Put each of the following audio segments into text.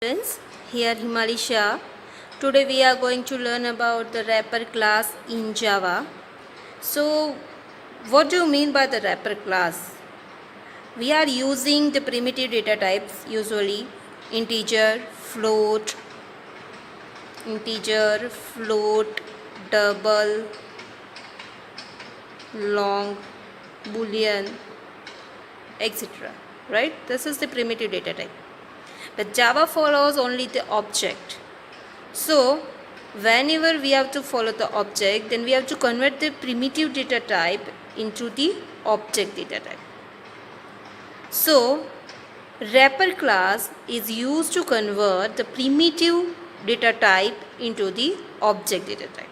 Friends, here Himali Shah. Today we are going to learn about the wrapper class in Java. So, what do you mean by the wrapper class? We are using the primitive data types, usually integer, float, double, long, boolean, etc. Right? This is the primitive data type. But Java follows only the object. So, whenever we have to follow the object, then we have to convert the primitive data type into the object data type. So, wrapper class is used to convert the primitive data type into the object data type,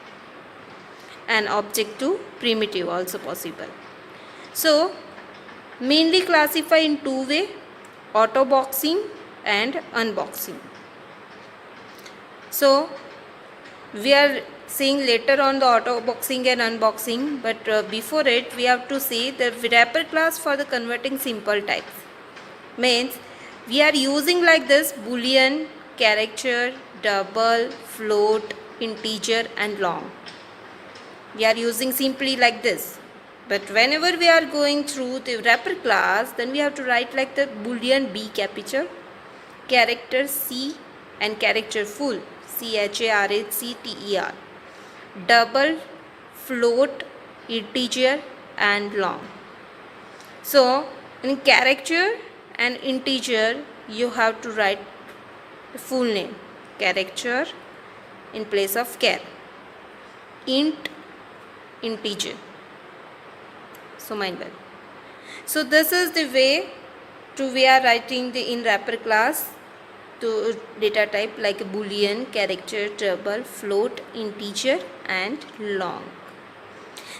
and object to primitive also possible. So, mainly classify in two ways: auto boxing and unboxing. So, we are seeing later on the auto boxing and unboxing, but before it we have to see the wrapper class for the converting simple types. Means we are using like this: boolean, character, double, float, integer and long. We are using simply like this. But whenever we are going through the wrapper class, then we have to write like the boolean B capital, character C and character full CHARACTER, double, float, integer and long. So in character and integer you have to write the full name, character in place of char, int, integer. So mind well. So this is the way to we are writing the in wrapper class to data type like boolean, character, double, float, integer and long.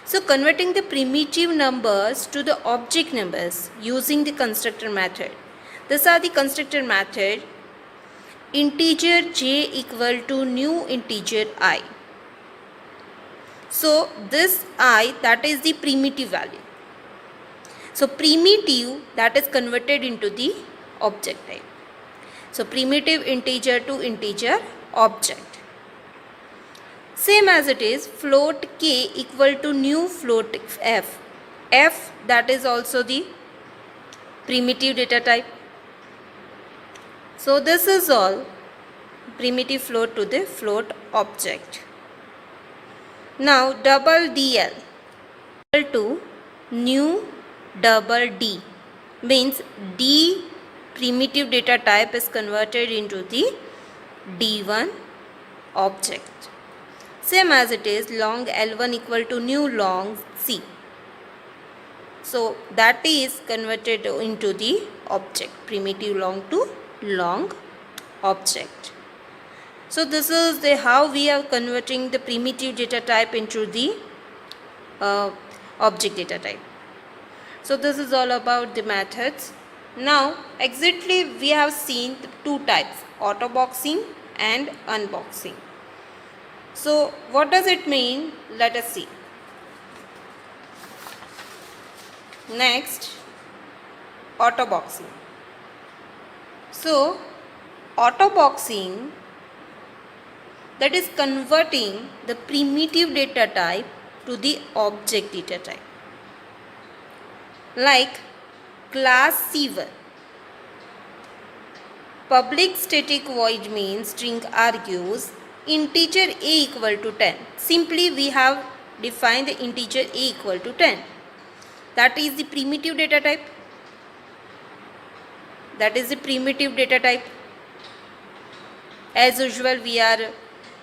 So converting the primitive numbers to the object numbers using the constructor method. These are the constructor method: integer j equal to new integer I. So this I, that is the primitive value. So primitive, that is converted into the object type. So primitive integer to integer object. Same as it is float k equal to new float f. F, that is also the primitive data type. So this is all primitive float to the float object. Now double DL equal to new double D, means D primitive data type is converted into the D1 object. Same as it is long L1 equal to new long C. So that is converted into the object, primitive long to long object. So this is the how we are converting the primitive data type into the object data type. So this is all about the methods. Now exactly we have seen the two types, auto boxing and unboxing. So what does it mean? Let us see. Next, auto boxing. So auto boxing, that is converting the primitive data type to the object data type. Like class C1, public static void main string argues integer a equal to 10. Simply we have defined the integer a equal to 10. That is the primitive data type. That is the primitive data type. As usual we are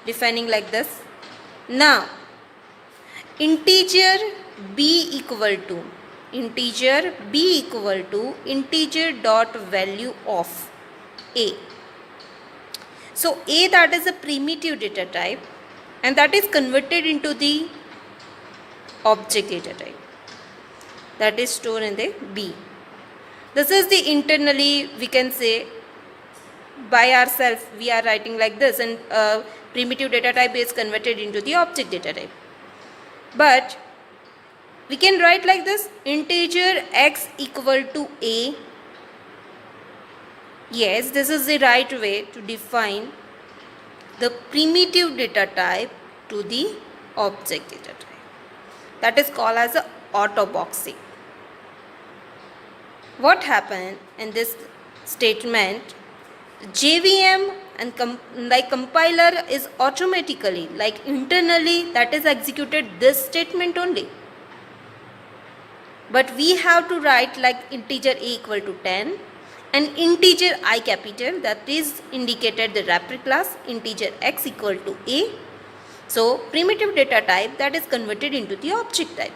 defining like this. Now integer b equal to integer dot value of a. So a, that is a primitive data type and that is converted into the object data type, that is stored in the B. This is the internally we can say by ourselves we are writing like this, and primitive data type is converted into the object data type. But we can write like this: integer x equal to a Yes, this is the right way to define the primitive data type to the object data type. That is called as a auto boxing. What happened in this statement? JVM and compiler is automatically, like internally, that is executed this statement only. But we have to write like integer a equal to 10 and integer I capital, that is indicated the wrapper class, integer x equal to a. So primitive data type that is converted into the object type.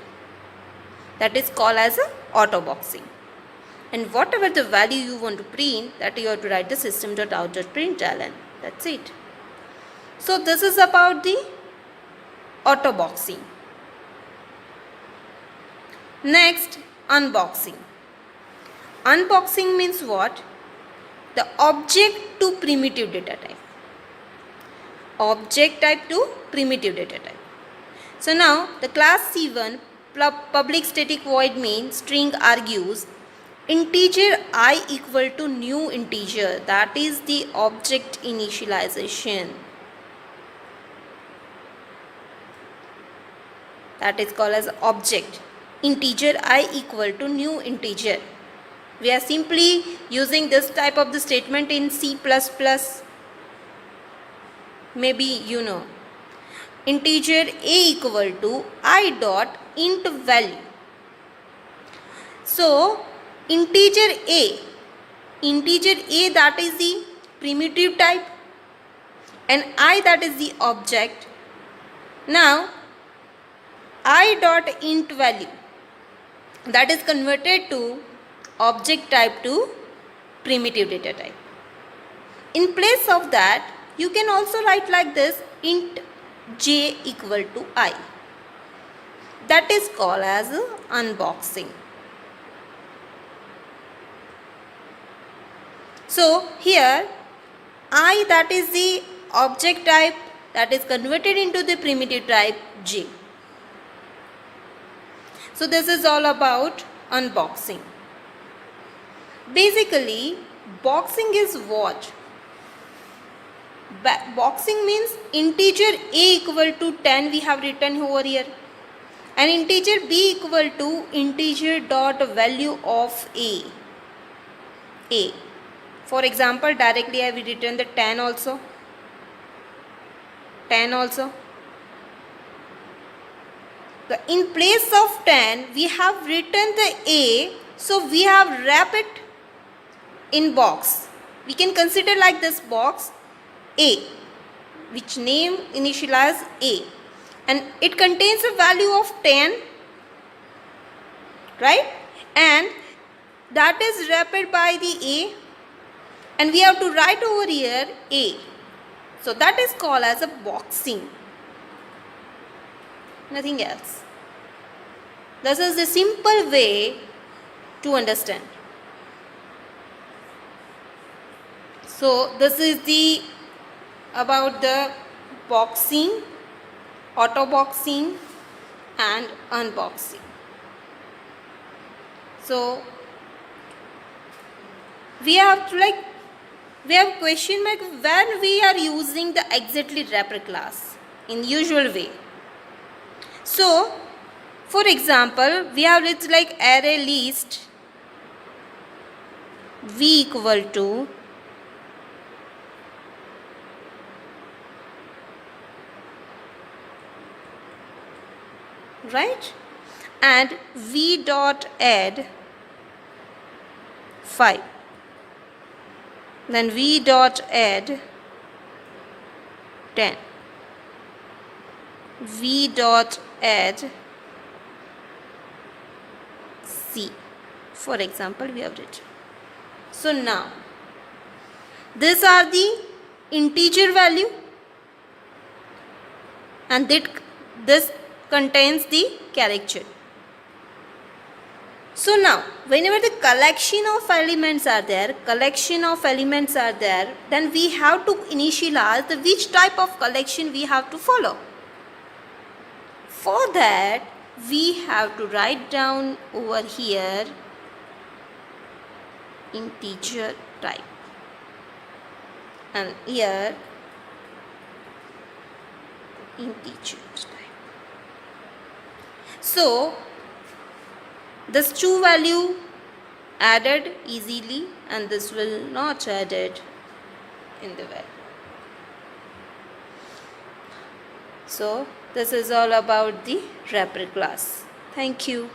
That is called as a auto boxing. And whatever the value you want to print, that you have to write the system.out.println. That's it. So this is about the auto boxing. Next, unboxing. Unboxing means what? The object to primitive data type. Object type to primitive data type. So now the class C1 public static void main string argues integer I equal to new integer, that is the object initialization. That is called as object. Integer I equal to new integer. We are simply using this type of the statement in C++. Maybe you know. Integer a equal to I dot int value. So integer a that is the primitive type and I that is the object. Now I dot int value, that is converted to object type to primitive data type. In place of that, you can also write like this, int j equal to I. That is called as unboxing. So here I that is the object type that is converted into the primitive type j. So this is all about unboxing. Basically, boxing is what? Boxing means integer a equal to 10 we have written over here and integer b equal to integer dot value of a. For example, directly I have written the 10 also. So in place of 10 we have written the a, so we have wrapped it in box. We can consider like this box a, which name initialize a, and it contains a value of 10, right? And that is wrapped by the a, and we have to write over here a. So that is called as a boxing. Nothing else. This is the simple way to understand. So this is the about the boxing, auto boxing and unboxing. So we have question mark when we are using the exactly wrapper class in usual way. So for example, we have written like array list v equal to right, and v dot add 5, then v dot add 10, v dot add c, for example we have written. So now these are the integer value and this contains the character. So now whenever the collection of elements are there, then we have to initialize the which type of collection we have to follow. For that we have to write down over here integer type. and here integer type. So this true value added easily and this will not added in the value. So this is all about the wrapper class. Thank you.